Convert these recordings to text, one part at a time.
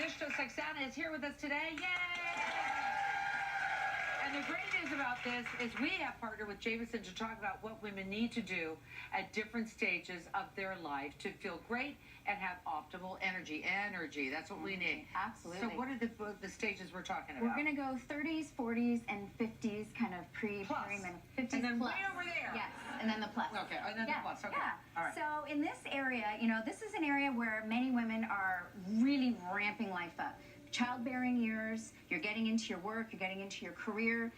Oksana is here with us today. Yay! And the great news about this is we have partnered with Jameson to talk about what women need to do at different stages of their life to feel great and have optimal energy. That's what we need. Absolutely. So what are the stages we're talking about? We're going to go 30s, 40s, and 50s, kind of perimenopause. 50s and then plus. way over there. Yes, and then the plus. Okay, and then the plus. Okay. Yeah. All right. So in this area, this is an area where many women are really ramping life up. Childbearing years, you're getting into your work, you're getting into your career,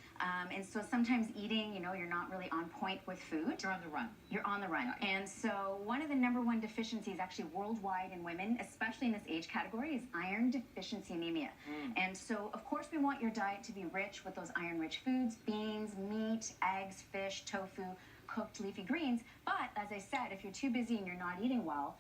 and so sometimes eating, you're not really on point with food. You're on the run. You're on the run. Yeah. And so one of the #1 deficiencies actually worldwide in women, especially in this age category, is iron deficiency anemia. And so, of course, we want your diet to be rich with those iron-rich foods, beans, meat, eggs, fish, tofu, cooked leafy greens. But as I said, if you're too busy and you're not eating well,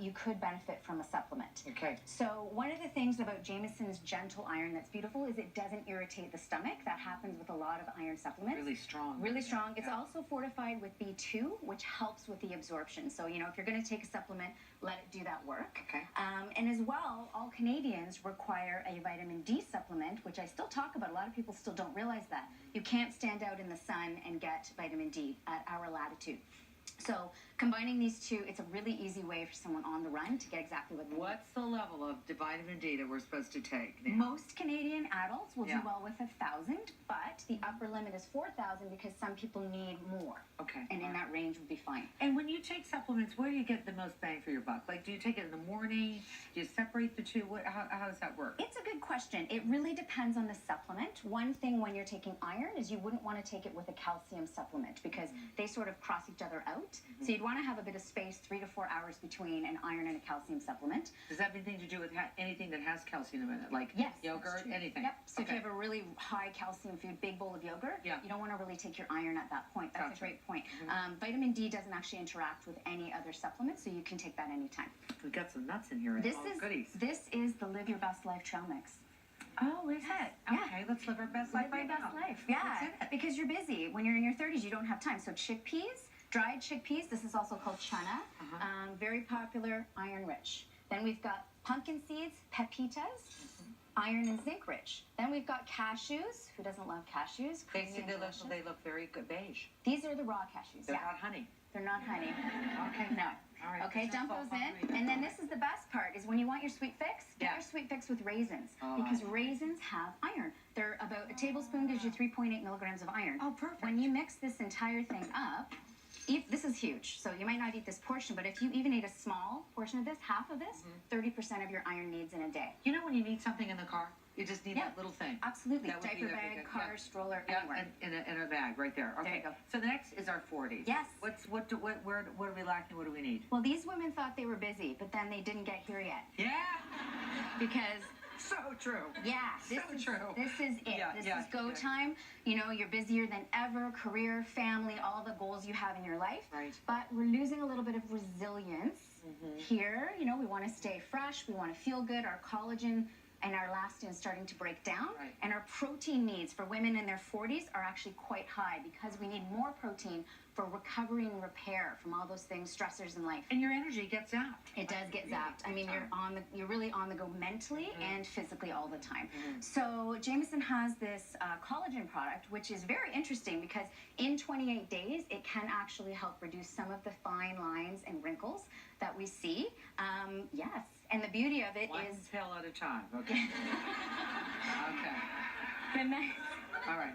you could benefit from a supplement. Okay. So one of the things about Jameson's gentle iron that's beautiful is it doesn't irritate the stomach. That happens with a lot of iron supplements. Really strong. Really strong. It's Yeah. also fortified with B2, which helps with the absorption. So, if you're going to take a supplement, let it do that work. Okay. And as well, all Canadians require a vitamin D supplement, which I still talk about. A lot of people still don't realize that. You can't stand out in the sun and get vitamin D at our latitude. So combining these two, it's a really easy way for someone on the run to get exactly what they need. What's the level of vitamin D that we're supposed to take now? Most Canadian adults will do well with 1,000, but the upper limit is 4,000 because some people need more. Okay. And in that range would be fine. And when you take supplements, where do you get the most bang for your buck? Like, do you take it in the morning? Do you separate the two? How does that work? It's a good question. It really depends on the supplement. One thing when you're taking iron is you wouldn't want to take it with a calcium supplement because they sort of cross each other out. So you'd want to have a bit of space, 3 to 4 hours between an iron and a calcium supplement. Does that have anything to do with anything that has calcium in it? Like yogurt, anything? Yep. So if you have a really high calcium food, big bowl of yogurt, you don't want to really take your iron at that point. That's a great point. Vitamin D doesn't actually interact with any other supplement, so you can take that anytime. We've got some nuts in here. Goodies. This is the Live Your Best Life trail mix. Oh, is it? Okay, let's live our best life right now. Live your best life. Yeah, because you're busy. When you're in your 30s, you don't have time. So chickpeas, dried chickpeas. This is also called chana. Very popular, iron rich. Then we've got pumpkin seeds, pepitas, iron and zinc rich. Then we've got cashews. Who doesn't love cashews? They look very good beige. These are the raw cashews. They're not honey. They're not honey. Okay. No. All right. Okay, dump those in. And then this is the best part, is when you want your sweet fix, get your sweet fix with raisins. Because raisins have iron. They're about a tablespoon gives you 3.8 milligrams of iron. Oh, perfect. When you mix this entire thing up, this is huge, so you might not eat this portion, but if you even ate a small portion of this, half of this, 30% of your iron needs in a day. You know when you need something in the car? You just need that little thing. Absolutely. Diaper bag, car, stroller, anywhere. In a bag right there. Okay. There you go. So the next is our 40s. Yes. What are we lacking? What do we need? Well, these women thought they were busy, but then they didn't get here yet. Yeah. Because so true. Yeah, this is it. This is go time. You're busier than ever, career, family, all the goals you have in your life. Right. But we're losing a little bit of resilience here. We want to stay fresh. We want to feel good. Our collagen and our elastin is starting to break down. Right. And our protein needs for women in their 40s are actually quite high because we need more protein for recovery and repair from all those things, stressors in life. And your energy gets zapped. It does get zapped. I mean, you're really on the go mentally and physically all the time. So Jameson has this collagen product, which is very interesting because in 28 days, it can actually help reduce some of the fine lines and wrinkles that we see. Yes. And the beauty of it is... One pill at a time, okay? Okay. All right.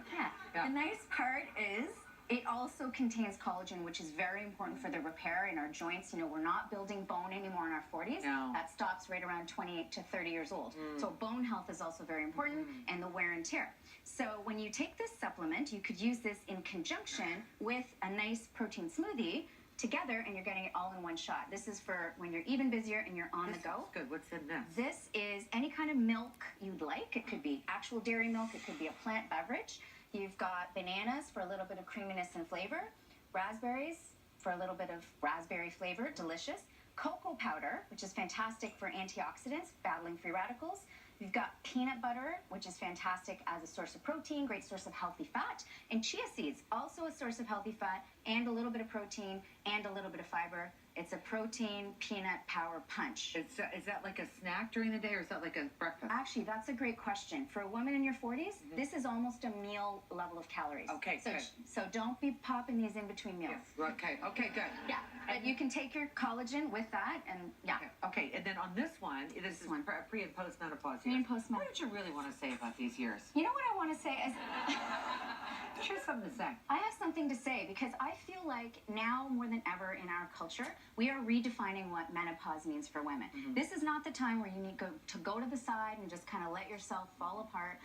Yeah. The nice part is it also contains collagen, which is very important for the repair in our joints. We're not building bone anymore in our 40s. No. That stops right around 28 to 30 years old. So bone health is also very important and the wear and tear. So when you take this supplement, you could use this in conjunction with a nice protein smoothie together, and you're getting it all in one shot. This is for when you're even busier and you're on the go. Good. What's in this? This is any kind of milk you'd like. It could be actual dairy milk. It could be a plant beverage. You've got bananas for a little bit of creaminess and flavor. Raspberries for a little bit of raspberry flavor. Delicious. Cocoa powder, which is fantastic for antioxidants, battling free radicals. You've got peanut butter, which is fantastic as a source of protein, great source of healthy fat. And chia seeds, also a source of healthy fat and a little bit of protein and a little bit of fiber. It's a protein peanut power punch. Is that like a snack during the day, or is that like a breakfast? Actually, that's a great question. For a woman in your 40s, this is almost a meal level of calories. Okay, so, good. So don't be popping these in between meals. Yes. Okay, good. Yeah, but you can take your collagen with that, and yeah. Okay, and then on this one, this is one. pre and post menopause. Pre and post What did you really want to say about these years? You know what I want to say is, She has something to say. I have something to say because I feel like now more than ever in our culture, we are redefining what menopause means for women. This is not the time where you need to go to the side and just kind of let yourself fall apart.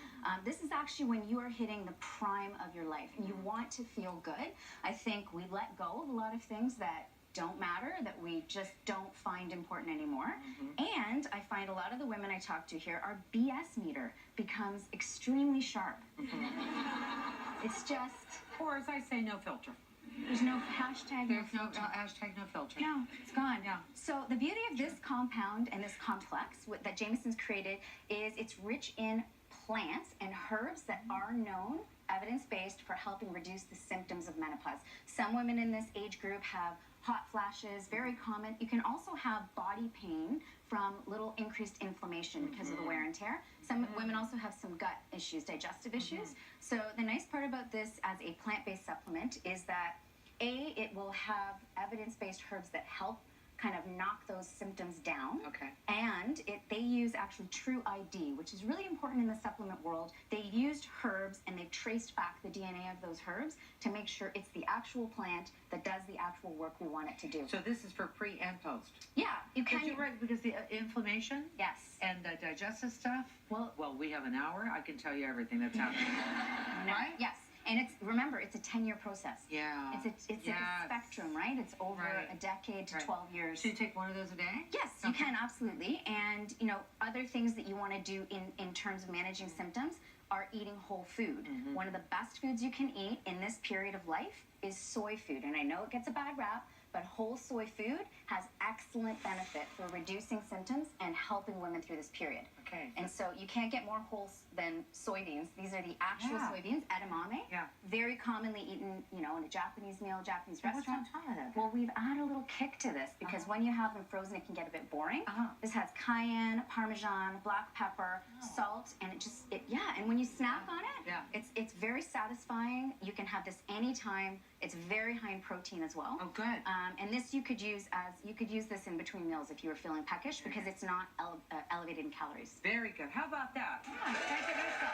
This is actually when you are hitting the prime of your life and you want to feel good. I think we let go of a lot of things that don't matter, that we just don't find important anymore. And I find a lot of the women I talk to here, our BS meter becomes extremely sharp. It's just, Or as I say, no filter. there's no hashtag. There's no hashtag no filter. No, it's gone. Yeah. So the beauty of this compound and this complex that Jameson's created is it's rich in plants and herbs that are known, evidence-based, for helping reduce the symptoms of menopause. Some women in this age group have hot flashes, very common. You can also have body pain from little increased inflammation because of the wear and tear. Some women also have some gut issues, digestive issues. So the nice part about this as a plant-based supplement is that it will have evidence-based herbs that help kind of knock those symptoms down. Okay. And they use actually true ID, which is really important in the supplement world. They used herbs and they've traced back the DNA of those herbs to make sure it's the actual plant that does the actual work we want it to do. So this is for pre and post. Yeah, you Because can. you're right, because the inflammation Yes. and the digestive stuff. Well, We have an hour. I can tell you everything that's happening. Right? Yes. And remember, it's a 10-year process. Yeah. It's like a spectrum, right? It's over a decade to 12 years. So you take one of those a day? Yes, you can, absolutely. And, other things that you want to do in terms of managing symptoms are eating whole food. One of the best foods you can eat in this period of life is soy food. And I know it gets a bad rap, but whole soy food has excellent benefit for reducing symptoms and helping women through this period. Okay. And so you can't get more whole than soybeans. These are the actual soybeans, edamame. Yeah. Very commonly eaten, in a Japanese meal, Japanese What's restaurant. on top of that? Well, we've added a little kick to this because when you have them frozen, it can get a bit boring. This has cayenne, parmesan, black pepper, salt, and and when you snack on it, it's very satisfying. You can have this anytime. It's very high in protein as well. Oh, good. And this you could use this in between meals if you were feeling peckish because it's not elevated in calories. Very good. How about that? Come on, take it yourself.